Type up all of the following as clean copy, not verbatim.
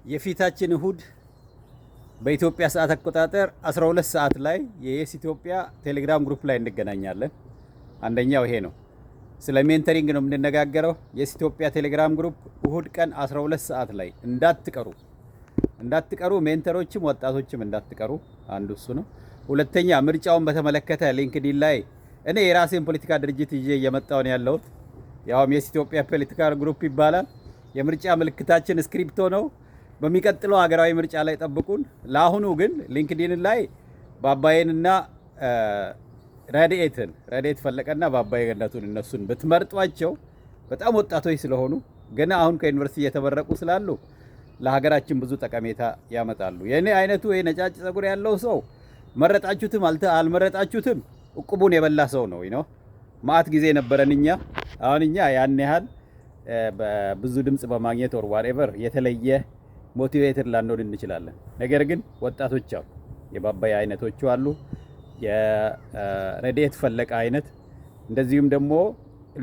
የፊታችን እሁድ በኢትዮጵያ ሰዓት አቆጣጠር 12 ሰዓት ላይ የየስ ኢትዮጵያ ቴሌግራም ግሩፕ ላይ እንገናኛለን። አንደኛው ይሄ ነው። ስለ ሜንተሪንግ ነው የምንነጋገረው። የየስ ኢትዮጵያ ቴሌግራም ግሩፕ እሁድ ቀን 12 ሰዓት ላይ እንዳትቀሩ፣ ሜንተሮችም ወጣቶችም እንዳትቀሩ። አንዱ እሱ ነው። ሁለተኛ ምርጫውን በተመለከተ ሊንክዲን ላይ እኔ የራሴን ፖለቲካ ድርጅት ይዤ እየመጣሁ ነው ያለሁት። ያውም የየስ ኢትዮጵያ ፖለቲካ ግሩፕ ይባላል። የምርጫ ምልክታችን ስክሪፕቶ ነው። በሚቀጥለው ሀገራዊ ምርጫ ላይ ጠብቁን። ለአሁኑ ግን ሊንክዲን ላይ ባባዬንና ረድኤት ፈለቀና ባባዬ ገነቱን እነሱን ብትመርጧቸው በጣም ወጣቶች ስለሆኑ ገና አሁን ከዩኒቨርሲቲ እየተመረቁ ስላሉ ለሀገራችን ብዙ ጠቀሜታ ያመጣሉ። የኔ አይነቱ ነጫጭ ጸጉር ያለው ሰው መረጣችሁትም አልመረጣችሁትም እቁቡን የበላ ሰው ነው ነው ማአት ጊዜ ነበረን እኛ። አሁን እኛ ያን ያህል በብዙ ድምጽ በማግኘት ኦር ዋትኤቨር የተለየ ሞቲቬትድ ላንሆን እንችላለን። ነገር ግን ወጣቶች አሉ፣ የባባይ አይነቶቹ አሉ፣ የረድኤት ፈለቀ አይነት እንደዚሁም ደግሞ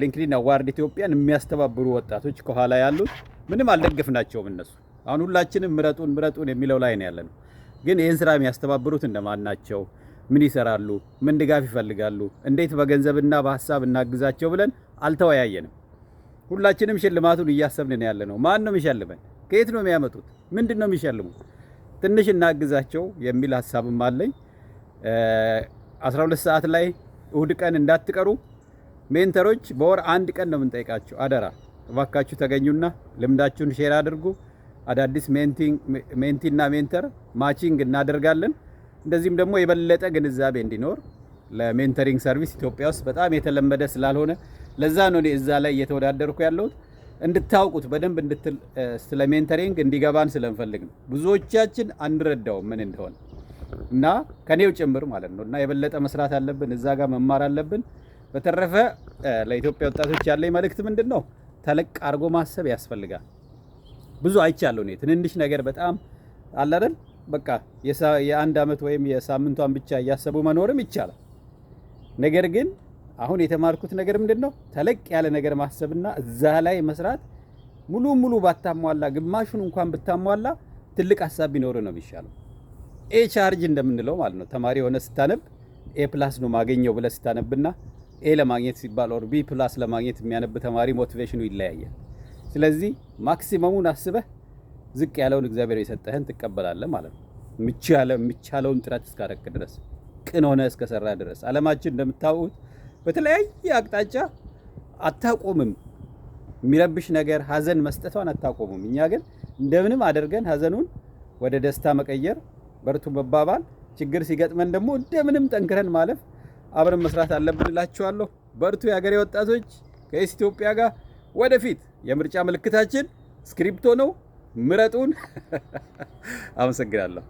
ሊንክዲን አዋርድ ኢትዮጵያን የሚያስተባብሩ ወጣቶች ከኋላ ያሉት ምንም አልደገፍናቸውም። እነሱ አሁን ሁላችንም ምረጡን የሚለው ላይ ነው ያለነው። ግን ይህን ስራ የሚያስተባብሩት እንደማን ናቸው? ምን ይሰራሉ? ምን ድጋፍ ይፈልጋሉ? እንዴት በገንዘብና በሀሳብ እናግዛቸው ብለን አልተወያየንም። ሁላችንም ሽልማቱን እያሰብን ነው ያለነው። ማን ነው የሚሸልመን? ከየት ነው የሚያመጡት? ምንድን ነው የሚሸልሙት? ትንሽ እናግዛቸው የሚል ሀሳብም አለኝ። 12 ሰዓት ላይ እሁድ ቀን እንዳትቀሩ። ሜንተሮች በወር አንድ ቀን ነው የምንጠይቃቸው። አደራ እባካችሁ ተገኙና ልምዳችሁን ሼር አድርጉ። አዳዲስ ሜንቲና ሜንተር ማቺንግ እናደርጋለን። እንደዚህም ደግሞ የበለጠ ግንዛቤ እንዲኖር ለሜንተሪንግ ሰርቪስ ኢትዮጵያ ውስጥ በጣም የተለመደ ስላልሆነ ለዛ ነው እኔ እዛ ላይ እየተወዳደርኩ ያለሁት። እንድታውቁት በደንብ ስለ ሜንተሪንግ እንዲገባን ስለምፈልግ ነው። ብዙዎቻችን አንረዳው ምን እንደሆነ እና ከኔው ጭምር ማለት ነው። እና የበለጠ መስራት አለብን፣ እዛ ጋር መማር አለብን። በተረፈ ለኢትዮጵያ ወጣቶች ያለኝ መልእክት ምንድነው? ተለቅ አድርጎ ማሰብ ያስፈልጋል። ብዙ አይቻለሁ እኔ ትንንሽ ነገር በጣም አለ አይደል? በቃ የአንድ አመት ወይም የሳምንቷን ብቻ እያሰቡ መኖርም ይቻላል። ነገር ግን አሁን የተማርኩት ነገር ምንድነው? ተለቅ ያለ ነገር ማሰብና እዛ ላይ መስራት። ሙሉ ባታሟላ ግማሹን እንኳን ብታሟላ ትልቅ ሀሳብ ቢኖር ነው የሚሻለው። ኤ ቻርጅ እንደምንለው ማለት ነው። ተማሪ ሆነ ስታነብ ኤ ፕላስ ነው ማገኘው ብለህ ስታነብና ኤ ለማግኘት ሲባል ኦር ቢ ፕላስ ለማግኘት የሚያነብ ተማሪ ሞቲቬሽኑ ይለያያል። ስለዚህ ማክሲመሙን አስበህ ዝቅ ያለውን እግዚአብሔር የሰጠህን ትቀበላለህ ማለት ነው። የሚቻለውን ጥረት እስካደረክ ድረስ፣ ቅን ሆነ እስከሰራ ድረስ። ዓለማችን እንደምታውቁት በተለያየ አቅጣጫ አታቆምም። የሚረብሽ ነገር ሀዘን መስጠቷን አታቆምም። እኛ ግን እንደምንም አድርገን ሀዘኑን ወደ ደስታ መቀየር፣ በርቱ መባባል፣ ችግር ሲገጥመን ደግሞ እንደምንም ጠንክረን ማለፍ፣ አብረን መስራት አለብን እላችኋለሁ። በርቱ የሀገሬ ወጣቶች። ከየስ ኢትዮጵያ ጋር ወደፊት። የምርጫ ምልክታችን ስክሪፕቶ ነው። ምረጡን። አመሰግናለሁ።